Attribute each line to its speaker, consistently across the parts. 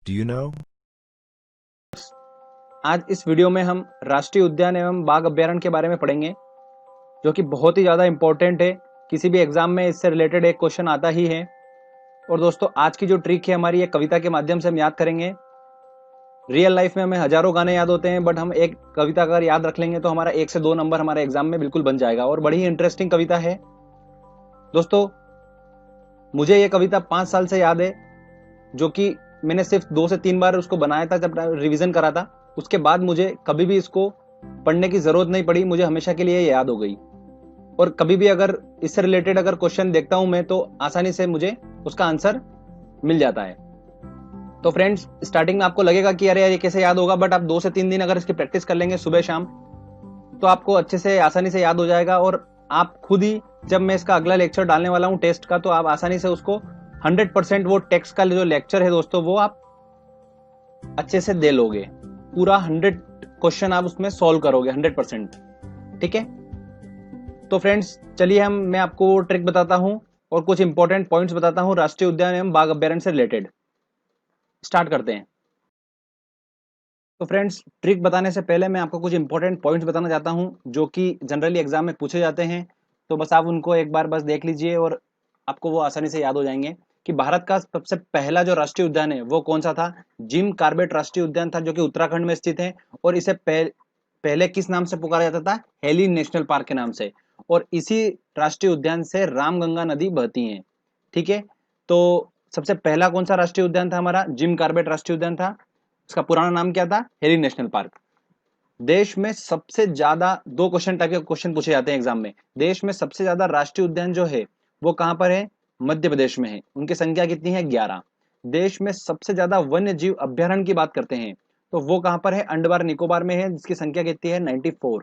Speaker 1: Do you know?
Speaker 2: आज इस video में हम राष्ट्रीय उद्यान एवं बाघ अभयारण्य के बारे में पढ़ेंगे, जो कि बहुत ही ज़्यादा इम्पोर्टेंट है। किसी भी एग्जाम में इससे रिलेटेड एक क्वेश्चन आता ही है। और दोस्तों, आज की जो ट्रिक है हमारी, ये कविता के माध्यम से हम याद करेंगे। रियल लाइफ में हमें हजारों गाने याद होते हैं, बट हम एक कविता अगर याद रख लेंगे तो हमारा 1 से 2 नंबर हमारे एग्जाम में बिल्कुल बन जाएगा। और बड़ी ही इंटरेस्टिंग कविता है दोस्तों। मुझे ये कविता 5 साल से याद है, जो कि मैंने सिर्फ 2 से 3 बार उसको बनाया था जब रिवीजन करा था। उसके बाद मुझे कभी भी इसको पढ़ने की जरूरत नहीं पड़ी, मुझे हमेशा के लिए याद हो गई। और कभी भी अगर इससे रिलेटेड अगर क्वेश्चन देखता हूं मैं, तो आसानी से मुझे उसका आंसर मिल जाता है। तो फ्रेंड्स, स्टार्टिंग में आपको लगेगा कि अरे यार ये कैसे याद होगा, बट आप 2 से 3 दिन अगर इसकी प्रैक्टिस कर लेंगे सुबह शाम, तो आपको अच्छे से आसानी से याद हो जाएगा। और आप खुद ही, जब मैं इसका अगला लेक्चर डालने वाला हूं टेस्ट का, तो आप आसानी से उसको 100% वो टेक्स्ट का जो लेक्चर है दोस्तों, वो आप अच्छे से दे लोगे। पूरा 100 क्वेश्चन आप उसमें सॉल्व करोगे 100%। ठीक है, तो फ्रेंड्स चलिए मैं आपको ट्रिक बताता हूं और कुछ इंपॉर्टेंट पॉइंट्स बताता हूं राष्ट्रीय उद्यान एवं बाघ अभ्यारण्य से रिलेटेड। स्टार्ट करते हैं। तो फ्रेंड्स, ट्रिक बताने से पहले मैं आपको कुछ इंपॉर्टेंट पॉइंट्स बताना चाहता हूं, जो कि जनरली एग्जाम में पूछे जाते हैं। तो बस आप उनको एक बार बस देख लीजिए और आपको वो आसानी से याद हो जाएंगे। कि भारत का सबसे पहला जो राष्ट्रीय उद्यान है वो कौन सा था? जिम कार्बेट राष्ट्रीय उद्यान था, जो कि उत्तराखंड में स्थित है। और इसे पहले किस नाम से पुकारा जाता था? हेली नेशनल पार्क के नाम से। और इसी राष्ट्रीय उद्यान से रामगंगा नदी बहती है। ठीक है, तो सबसे पहला कौन सा राष्ट्रीय उद्यान था हमारा? जिम कार्बेट राष्ट्रीय उद्यान था। इसका पुराना नाम क्या था? Heli national park. देश में सबसे ज्यादा, 2 क्वेश्चन टाइप के क्वेश्चन पूछे जाते हैं एग्जाम में। देश में सबसे ज्यादा राष्ट्रीय उद्यान जो है वो कहां पर है? मध्य प्रदेश में है। उनकी संख्या कितनी है? 11। देश में सबसे ज्यादा वन्य जीव अभ्यारण्य की बात करते हैं तो वो कहां पर है? अंडमान निकोबार में है, जिसकी संख्या कितनी है? 94।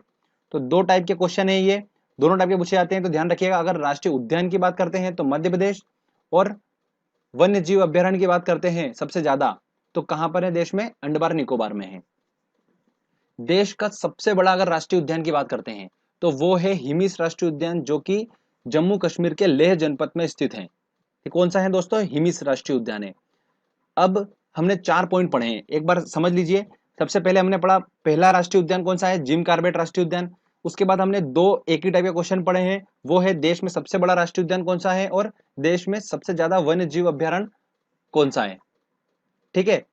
Speaker 2: तो 2 टाइप के क्वेश्चन है ये, दोनों टाइप के पूछे जाते हैं। तो ध्यान रखिएगा, अगर राष्ट्रीय उद्यान की बात करते हैं तो मध्य प्रदेश, और वन्य जीव अभ्यारण्य की बात करते हैं सबसे ज्यादा, तो कहां पर है देश में? अंडमान निकोबार में है। देश का सबसे बड़ा अगर राष्ट्रीय उद्यान की बात करते हैं तो वो है हिमिस राष्ट्रीय उद्यान, जो कि जम्मू कश्मीर के लेह जनपद में स्थित है। ये कौन सा है दोस्तों? हिमिस राष्ट्रीय उद्यान है। अब हमने 4 पॉइंट पढ़े हैं, एक बार समझ लीजिए। सबसे पहले हमने पढ़ा पहला राष्ट्रीय उद्यान कौन सा है? जिम कार्बेट राष्ट्रीय उद्यान। उसके बाद हमने 2 एक ही टाइप के क्वेश्चन पढ़े हैं, वो है देश में सबसे बड़ा राष्ट्रीय उद्यान कौन सा है, और देश में सबसे ज्यादा वन्य जीव अभ्यारण्य कौन सा है। ठीक है,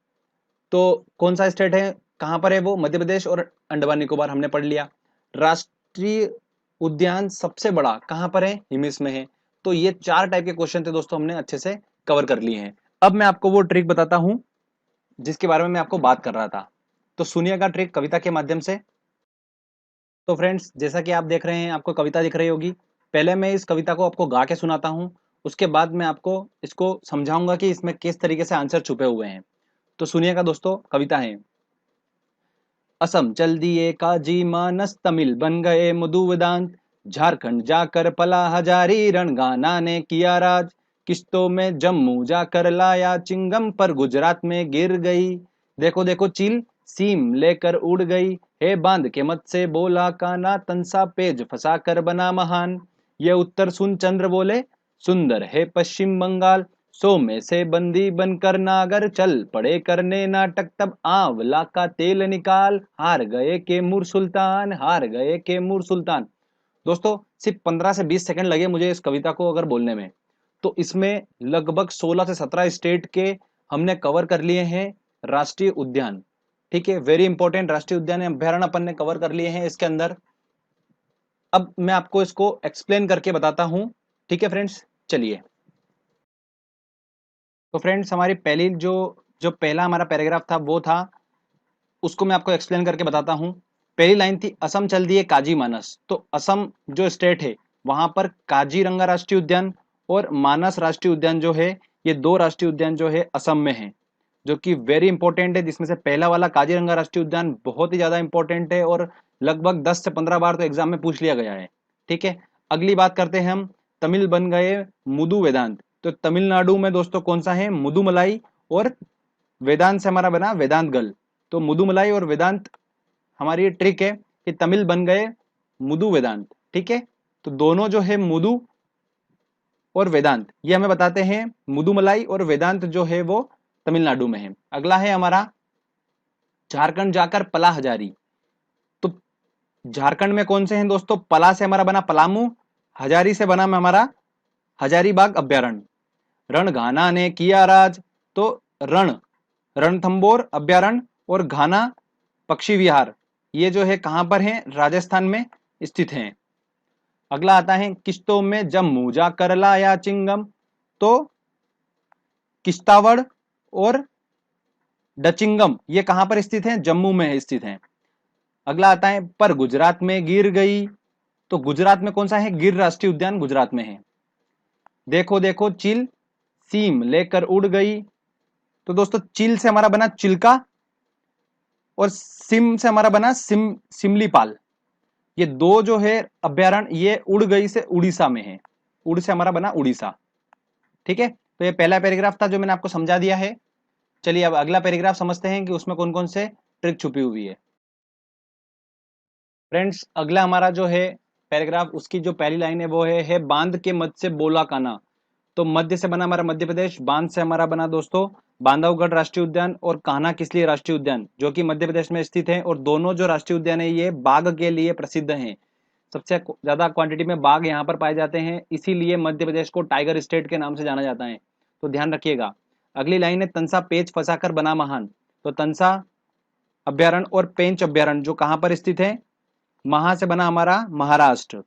Speaker 2: तो कौन सा स्टेट है, कहां पर है वो? मध्य प्रदेश और अंडमान निकोबार हमने पढ़ लिया। राष्ट्रीय उद्यान सबसे बड़ा कहां पर है? हिमिस में है। तो ये 4 टाइप के क्वेश्चन थे दोस्तों, हमने अच्छे से कवर कर लिए हैं। अब मैं आपको वो ट्रिक बताता हूं जिसके बारे में मैं आपको बात कर रहा था। तो सुनिएगा ट्रिक कविता के माध्यम से। तो फ्रेंड्स, जैसा कि आप देख रहे हैं, आपको कविता दिख रही होगी। पहले मैं इस कविता को आपको गा के सुनाता हूं, उसके बाद मैं आपको इसको समझाऊंगा कि इसमें किस तरीके से आंसर छुपे हुए हैं। तो सुनिएगा दोस्तों, कविता है। असम चल दिए काजी मानस, तमिल बन गए मधु वेदांत, झारखंड जाकर पला हजारी, रणगाना ने किया राज, किश्तों में जम्मू जाकर लाया चिंगम, पर गुजरात में गिर गई। देखो देखो चील सीम लेकर उड़ गई, हे बांध के मत से बोला काना, तनसा पेज फंसा कर बना महान। ये उत्तर सुन चंद्र बोले, सुंदर है पश्चिम बंगाल, सो में से बंदी बनकर नागर, चल पड़े करने नाटक, तब आंवला का तेल निकाल, हार गए के मुर सुल्तान, हार गए के मुर सुल्तान। दोस्तों, सिर्फ 15 से 20 सेकंड लगे मुझे इस कविता को अगर बोलने में। तो इसमें लगभग 16 से 17 स्टेट के हमने कवर कर लिए हैं राष्ट्रीय उद्यान। ठीक है, वेरी इंपॉर्टेंट राष्ट्रीय उद्यान अभ्यारण्य अपन ने कवर कर लिए हैं इसके अंदर। अब मैं आपको इसको एक्सप्लेन करके बताता हूं। ठीक है फ्रेंड्स, चलिए। तो फ्रेंड्स, हमारी पहली जो जो पहला हमारा पैराग्राफ था वो था, उसको मैं आपको एक्सप्लेन करके बताता हूं। पहली लाइन थी, असम चल दिए काजी मानस। तो असम जो स्टेट है, वहां पर काजीरंगा राष्ट्रीय उद्यान और मानस राष्ट्रीय उद्यान जो है, ये 2 राष्ट्रीय उद्यान जो है असम में है, जो कि वेरी इंपॉर्टेंट है। जिसमें से पहला वाला काजीरंगा राष्ट्रीय उद्यान बहुत ही ज्यादा इंपॉर्टेंट है, और लगभग 10 से 15 बार तो एग्जाम में पूछ लिया गया है। ठीक है, अगली बात करते हैं हम, तमिल बन गए मुदु वेदांत। तो तमिलनाडु में दोस्तों कौन सा है? मुदुमलाई, और वेदांत से हमारा बना वेदांत गल। तो मुदुमलाई और वेदांत हमारी ट्रिक है कि तमिल बन गए मुदु वेदांत। ठीक है, तो दोनों जो है मुदु और वेदांत, ये हमें बताते हैं मुदुमलाई और वेदांत जो है वो तमिलनाडु में है। अगला है हमारा झारखंड जाकर पला हजारी। तो झारखंड में कौन से हैं दोस्तों? पला से हमारा बना पलामू, हजारी से बना में हमारा हजारीबाग अभ्यारण्य। रणघाना ने किया राज, तो रणथंबोर अभ्यारण्य और घाना पक्षी विहार, ये जो है कहां पर है? राजस्थान में स्थित हैं। अगला आता है किश्तों में जम्मू जा कर लाया चिंगम, तो किश्तावड़ और डचिंगम ये कहां पर स्थित हैं? जम्मू में स्थित हैं। अगला आता है पर गुजरात में गिर गई, तो गुजरात में कौन सा है? गिर राष्ट्रीय उद्यान गुजरात में है। देखो देखो चील सीम लेकर उड़ गई, तो दोस्तों चील से हमारा बना चिल्का और सिम से हमारा बना सिमलीपाल। ये दो जो है अभ्यारण्य ये उड़ गई से उड़ीसा में है। उड़ से हमारा बना उड़ीसा। ठीक है, तो ये पहला पैराग्राफ था जो मैंने आपको समझा दिया है। चलिए अब अगला पैराग्राफ समझते हैं कि उसमें कौन कौन से ट्रिक छुपी हुई है। फ्रेंड्स अगला हमारा जो है पैराग्राफ, उसकी जो पहली लाइन है वो है बांध के मध्य से बोला काना। तो मध्य से बना हमारा मध्य प्रदेश, बांध से हमारा बना दोस्तों बांधवगढ़ राष्ट्रीय उद्यान और कान्हा किसली राष्ट्रीय उद्यान जो कि मध्य प्रदेश में स्थित है। और दोनों जो राष्ट्रीय उद्यान है ये बाघ के लिए प्रसिद्ध हैं। सबसे ज्यादा क्वांटिटी में बाघ यहाँ पर पाए जाते हैं, इसीलिए मध्य प्रदेश को टाइगर स्टेट के नाम से जाना जाता है। तो ध्यान रखिएगा। अगली लाइन है तंसा पेच फंसाकर बना महान। तो तंसा अभ्यारण्य और पेंच अभ्यारण्य जो कहां पर स्थित है? महा से बना हमारा महाराष्ट्र।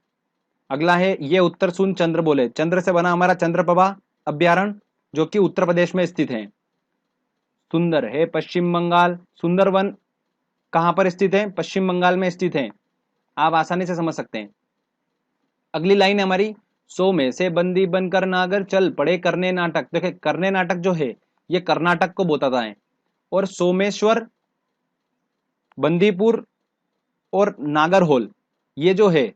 Speaker 2: अगला है ये उत्तर सुन चंद्र बोले। चंद्र से बना हमारा चंद्रप्रभा अभ्यारण्य जो कि उत्तर प्रदेश में स्थित है। सुंदर है पश्चिम बंगाल। सुंदरवन कहां पर स्थित है? पश्चिम बंगाल में स्थित है। आप आसानी से समझ सकते हैं। अगली लाइन है हमारी सो में से बंदी बनकर नागर चल पड़े करने नाटक। देखिए करने नाटक जो है ये कर्नाटक को बताता है। और सोमेश्वर, बंदीपुर और नागरहोल ये जो है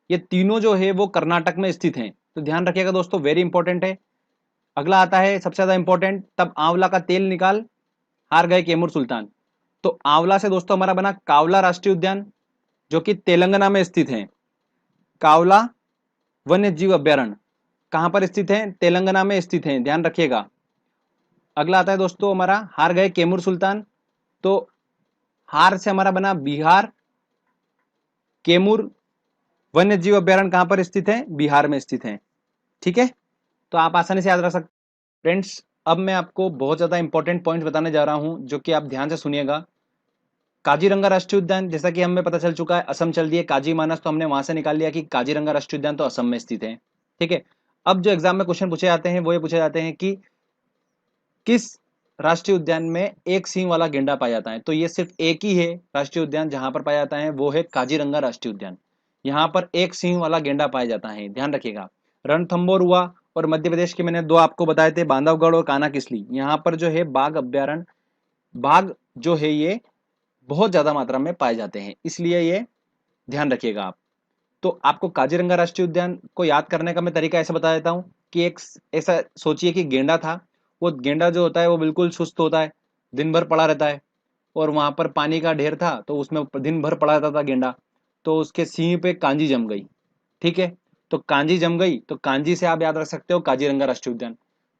Speaker 2: ये तीनों जो है वो कर्नाटक में स्थित हैं। तो ध्यान रखिएगा दोस्तों, वेरी इंपॉर्टेंट है। अगला आता है सबसे ज्यादा इंपॉर्टेंट, तब आंवला का तेल निकाल हार गए कैमूर सुल्तान। तो आंवला से दोस्तों हमारा बना कावला राष्ट्रीय उद्यान जो कि तेलंगाना में स्थित है। कावला वन्य जीव अभ्यारण्य कहां पर स्थित है? तेलंगाना में स्थित है, ध्यान रखिएगा। अगला आता है दोस्तों हमारा हार गए कैमूर सुल्तान। तो हार से हमारा बना बिहार। कैमूर वन्य जीव अभ्यारण्य कहां पर स्थित है? बिहार में स्थित है। ठीक है, तो आप आसानी से याद रख सकते। फ्रेंड्स अब मैं आपको बहुत ज्यादा इंपॉर्टेंट पॉइंट बताने जा रहा हूं जो कि आप ध्यान से सुनिएगा। काजीरंगा राष्ट्रीय उद्यान, जैसा कि हमें पता चल चुका है असम चल दिए काजी मानस, तो हमने वहां से निकाल लिया कि काजीरंगा राष्ट्रीय उद्यान तो असम में स्थित है। ठीक है, अब जो एग्जाम में क्वेश्चन पूछे जाते हैं वो ये पूछे जाते हैं कि किस राष्ट्रीय उद्यान में एक सींग वाला गेंडा पाया जाता है। तो ये सिर्फ एक ही है राष्ट्रीय उद्यान जहां पर पाया जाता है, वो है काजीरंगा राष्ट्रीय उद्यान। यहाँ पर एक सींग वाला गेंडा पाया जाता है, ध्यान रखिएगा। रणथंबोर हुआ और मध्य प्रदेश के मैंने दो आपको बताए थे, बांधवगढ़ और कान्हा किसली। यहाँ पर जो है बाघ अभ्यारण्य, बाघ जो है ये बहुत ज्यादा मात्रा में पाए जाते हैं, इसलिए ये ध्यान रखिएगा आप। तो आपको काजीरंगा राष्ट्रीय उद्यान को याद करने का मैं तरीका ऐसे बता देता हूँ कि एक ऐसा सोचिए कि गेंडा था। वो गेंडा जो होता है वो बिल्कुल सुस्त होता है, दिन भर पड़ा रहता है। और वहां पर पानी का ढेर था तो उसमें दिन भर पड़ा रहता था गेंडा। तो उसके सींग पे कांजी जम गई। ठीक है, तो कांजी जम गई तो कांजी से आप याद रख सकते हो काजीरंगा राष्ट्रीय उद्यान।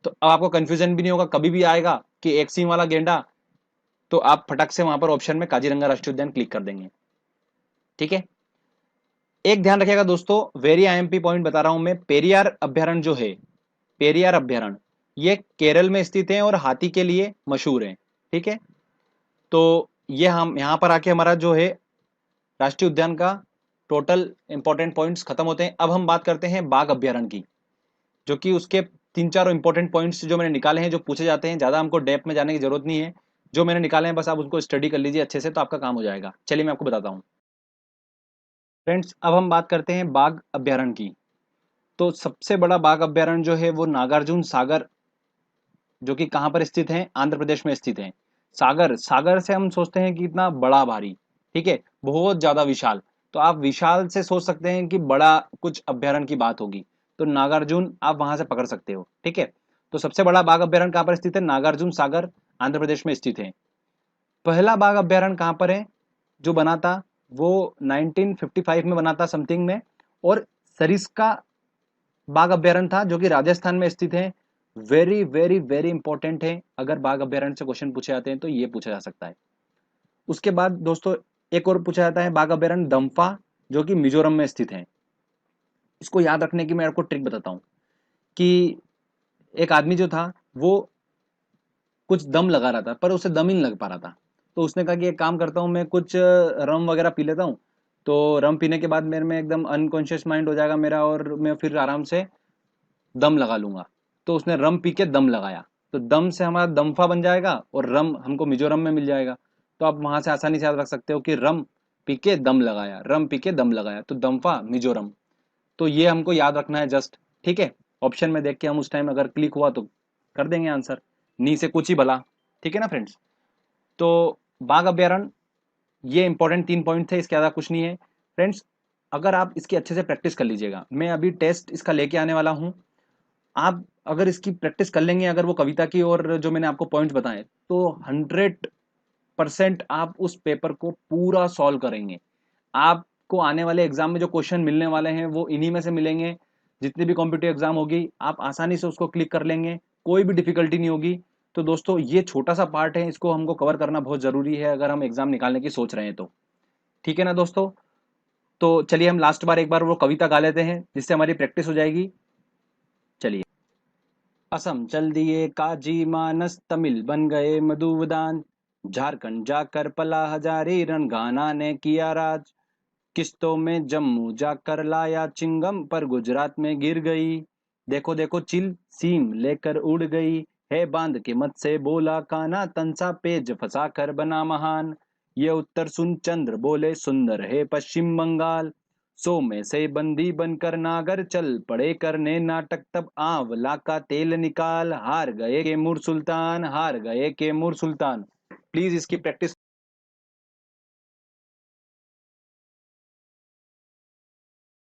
Speaker 2: तो अब आपको कंफ्यूजन भी नहीं होगा, कभी भी आएगा कि एक सींग वाला गेंडा, तो आप फटक से वहां पर ऑप्शन में काजीरंगा राष्ट्रीय उद्यान क्लिक कर देंगे। ठीक है, एक ध्यान रखिएगा दोस्तों, वेरी आईएमपी पॉइंट बता रहा हूं मैं। पेरियार अभ्यारण्य जो है, पेरियार अभ्यारण्य ये केरल में स्थित है और हाथी के लिए मशहूर है। ठीक है, तो ये हम यहाँ पर आके हमारा जो है राष्ट्रीय उद्यान का टोटल इंपॉर्टेंट पॉइंट्स खत्म होते हैं। अब हम बात करते हैं बाघ अभ्यारण्य की, जो कि उसके तीन चार इंपॉर्टेंट पॉइंट्स जो मैंने निकाले हैं, जो पूछे जाते हैं। ज्यादा हमको डेप्थ में जाने की जरूरत नहीं है, जो मैंने निकाले हैं बस आप उसको स्टडी कर लीजिए अच्छे से, तो आपका काम हो जाएगा। चलिए मैं आपको बताता हूँ। फ्रेंड्स अब हम बात करते हैं बाघ अभ्यारण्य की। तो सबसे बड़ा बाघ अभ्यारण्य जो है वो नागार्जुन सागर, जो कि कहाँ पर स्थित है? आंध्र प्रदेश में स्थित है। सागर, सागर से हम सोचते हैं कि इतना बड़ा भारी, ठीक है, बहुत ज्यादा विशाल। तो आप विशाल से सोच सकते हैं कि बड़ा कुछ अभ्यारण्य की बात होगी, तो नागार्जुन आप वहां से पकड़ सकते हो। ठीक है, तो सबसे बड़ा बाघ अभ्यारण्य कहाँ पर स्थित है? नागार्जुन सागर आंध्र प्रदेश में स्थित है। पहला बाघ अभ्यारण्य कहाँ पर है जो बना था? वो 1955 में बना था समथिंग में। और सरिस्का बाघ अभ्यारण्य था जो कि राजस्थान में स्थित है। वेरी वेरी वेरी इंपॉर्टेंट है। अगर बाघ अभ्यारण्य से क्वेश्चन पूछे जाते हैं तो ये पूछा जा सकता है। उसके बाद दोस्तों एक और पूछा जाता है बाघ अभ्यारण्य दम्फा, जो कि मिजोरम में स्थित है। इसको याद रखने की मैं आपको ट्रिक बताता हूँ कि एक आदमी जो था वो कुछ दम लगा रहा था, पर उसे दम ही नहीं लग पा रहा था। तो उसने कहा कि एक काम करता हूँ, मैं कुछ रम वगैरह पी लेता हूँ, तो रम पीने के बाद मेरे में एकदम अनकॉन्शियस माइंड हो जाएगा मेरा, और मैं फिर आराम से दम लगा लूंगा। तो उसने रम पी के दम लगाया, तो दम से हमारा दम्फा बन जाएगा और रम हमको मिजोरम में मिल जाएगा। तो आप वहां से आसानी से याद रख सकते हो कि रम पी के दम लगाया, रम पी के दम लगाया, तो दम्फा मिजोरम। तो ये हमको याद रखना है जस्ट। ठीक है, ऑप्शन में देख के हम उस टाइम अगर क्लिक हुआ तो कर देंगे आंसर, नी से कुछ ही भला। ठीक है ना फ्रेंड्स। तो बाघ अभ्यारण्य, ये इंपॉर्टेंट 3 पॉइंट थे, इसके ज्यादा कुछ नहीं है फ्रेंड्स। अगर आप इसकी अच्छे से प्रैक्टिस कर लीजिएगा, मैं अभी टेस्ट इसका लेके आने वाला हूं, आप अगर इसकी प्रैक्टिस कर लेंगे, अगर वो कविता की और जो मैंने आपको पॉइंट्स बताए, तो 100% आप उस पेपर को पूरा सॉल्व करेंगे। आपको आने वाले एग्जाम में जो क्वेश्चन मिलने वाले हैं वो इन्हीं में से मिलेंगे। जितनी भी कॉम्पिटिटिव एग्जाम होगी आप आसानी से उसको क्लिक कर लेंगे, कोई भी डिफिकल्टी नहीं होगी। तो दोस्तों ये छोटा सा पार्ट है, इसको हमको कवर करना बहुत जरूरी है अगर हम एग्जाम निकालने की सोच रहे हैं तो। ठीक है ना दोस्तों। तो चलिए हम लास्ट बार एक बार वो कविता गा लेते हैं जिससे हमारी प्रैक्टिस हो जाएगी। चलिए। असम चल दिए काजी मानस, तमिल बन गए मधुवदान, झारखंड जाकर पला हजारी, रणगाना ने किया राज, किश्तों में जम्मू जाकर लाया चिंगम, पर गुजरात में गिर गई। देखो देखो चिल सीम लेकर उड़ गई, है बांध के मत से बोला काना, तंसा पेज फंसा कर बना महान। ये उत्तर सुन चंद्र बोले सुंदर है पश्चिम बंगाल, सो में से बंदी बनकर नागर चल पड़े करने नाटक, तब आंवला का तेल निकाल, हार गए के मुर सुल्तान, हार गए के मुर सुल्तान। प्लीज इसकी प्रैक्टिस